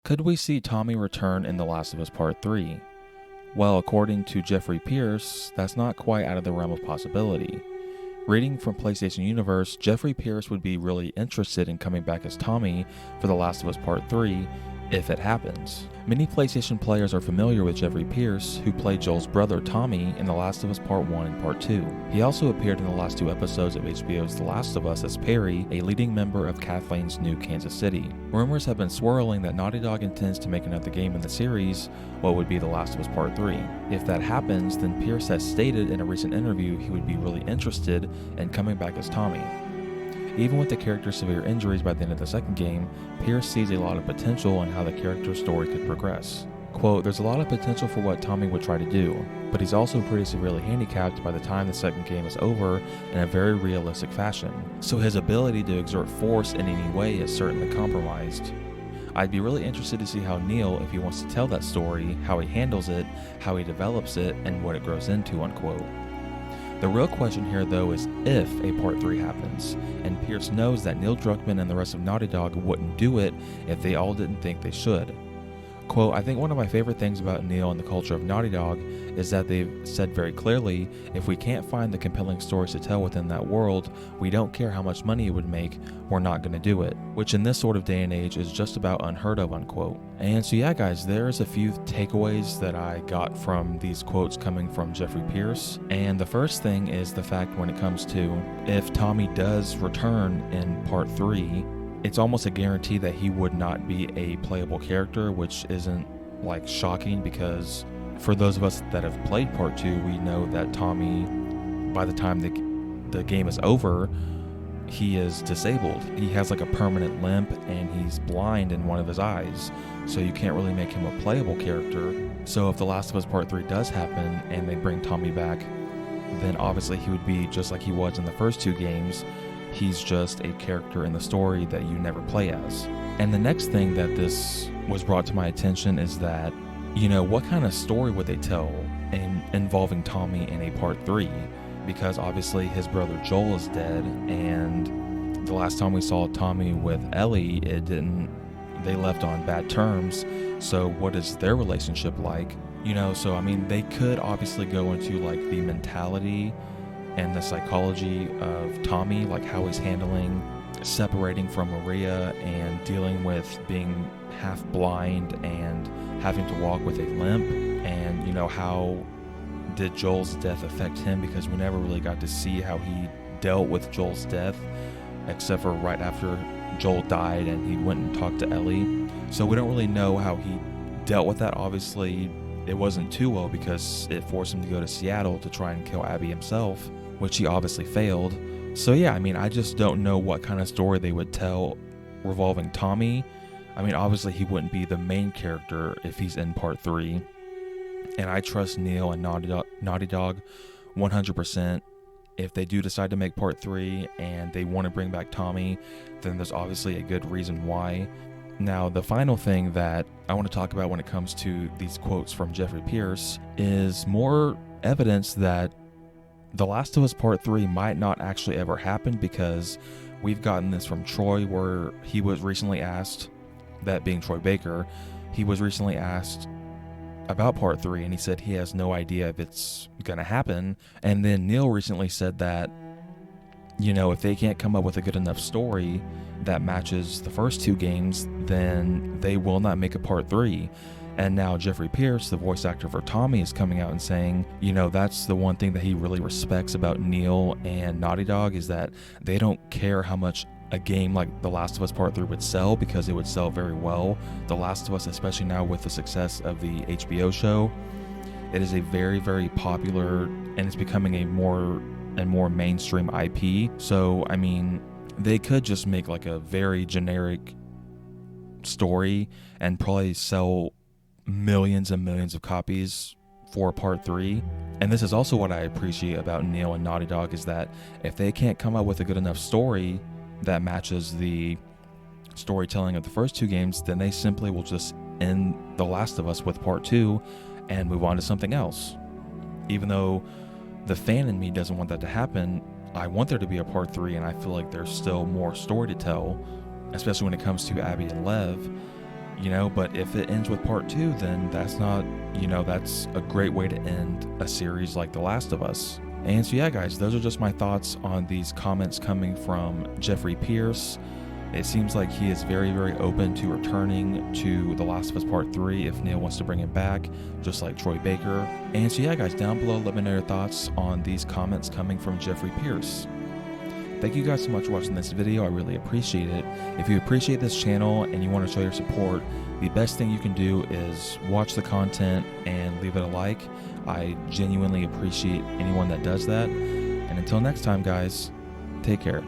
Could we see Tommy return in The Last of Us Part 3? Well, according to Jeffrey Pierce, that's not quite out of the realm of possibility. Reading from PlayStation Universe, Jeffrey Pierce would be really interested in coming back as Tommy for The Last of Us Part 3 if it happens. Many PlayStation players are familiar with Jeffrey Pierce, who played Joel's brother Tommy in The Last of Us Part 1 and Part 2. He also appeared in the last two episodes of HBO's The Last of Us as Perry, a leading member of Kathleen's new Kansas City. Rumors have been swirling that Naughty Dog intends to make another game in the series, what would be The Last of Us Part 3. If that happens, then Pierce has stated in a recent interview he would be really interested in coming back as Tommy. Even with the character's severe injuries by the end of the second game, Pierce sees a lot of potential in how the character's story could progress. Quote, "There's a lot of potential for what Tommy would try to do, but he's also pretty severely handicapped by the time the second game is over in a very realistic fashion, so his ability to exert force in any way is certainly compromised. I'd be really interested to see how Neil, if he wants to tell that story, how he handles it, how he develops it, and what it grows into," unquote. The real question here, though, is if a Part 3 happens, and Pierce knows that Neil Druckmann and the rest of Naughty Dog wouldn't do it if they all didn't think they should. Quote, "I think one of my favorite things about Neil and the culture of Naughty Dog is that they've said very clearly, if we can't find the compelling stories to tell within that world, we don't care how much money it would make, we're not going to do it," which in this sort of day and age is just about unheard of, unquote. And so yeah guys, there's a few takeaways that I got from these quotes coming from Jeffrey Pierce. And the first thing is the fact when it comes to if Tommy does return in Part 3, it's almost a guarantee that he would not be a playable character, which isn't like shocking because for those of us that have played Part 2, we know that Tommy, by the time the game is over, he is disabled. He has like a permanent limp and he's blind in one of his eyes, so you can't really make him a playable character. So if The Last of Us Part 3 does happen and they bring Tommy back, then obviously he would be just like he was in the first two games. He's just a character in the story that you never play as. And the next thing that this was brought to my attention is that, what kind of story would they tell involving Tommy in a Part 3? Because obviously his brother Joel is dead, and the last time we saw Tommy with Ellie, they left on bad terms. So what is their relationship like? They could obviously go into like the mentality and the psychology of Tommy, like how he's handling separating from Maria and dealing with being half blind and having to walk with a limp, and how did Joel's death affect him, because we never really got to see how he dealt with Joel's death except for right after Joel died and he went and talked to Ellie. So we don't really know how he dealt with that. Obviously it wasn't too well because it forced him to go to Seattle to try and kill Abby himself, which he obviously failed. So yeah, I just don't know what kind of story they would tell revolving Tommy. Obviously he wouldn't be the main character if he's in Part 3. And I trust Neil and Naughty Dog 100%. If they do decide to make Part 3 and they want to bring back Tommy, then there's obviously a good reason why. Now, the final thing that I want to talk about when it comes to these quotes from Jeffrey Pierce is more evidence that The Last of Us Part 3 might not actually ever happen, because we've gotten this from Troy, where he was recently asked, that being Troy Baker, he was recently asked about Part 3 and he said he has no idea if it's gonna happen. And then Neil recently said that, if they can't come up with a good enough story that matches the first two games, then they will not make a Part 3. And now Jeffrey Pierce, the voice actor for Tommy, is coming out and saying, that's the one thing that he really respects about Neil and Naughty Dog, is that they don't care how much a game like The Last of Us Part 3 would sell, because it would sell very well. The Last of Us, especially now with the success of the HBO show, it is a very, very popular, and it's becoming a more and more mainstream IP. So, they could just make like a very generic story and probably sell millions and millions of copies for Part 3. And this is also what I appreciate about Neil and Naughty Dog, is that if they can't come up with a good enough story that matches the storytelling of the first two games, then they simply will just end The Last of Us with Part 2 and move on to something else. Even though the fan in me doesn't want that to happen, I want there to be a Part 3, and I feel like there's still more story to tell, especially when it comes to Abby and Lev. But if it ends with part 2, then that's not, that's a great way to end a series like The Last of Us. And so yeah, guys, those are just my thoughts on these comments coming from Jeffrey Pierce. It seems like he is very, very open to returning to The Last of Us Part 3 if Neil wants to bring him back, just like Troy Baker. And so yeah, guys, down below, let me know your thoughts on these comments coming from Jeffrey Pierce. Thank you guys so much for watching this video. I really appreciate it. If you appreciate this channel and you want to show your support, the best thing you can do is watch the content and leave it a like. I genuinely appreciate anyone that does that. And until next time, guys, take care.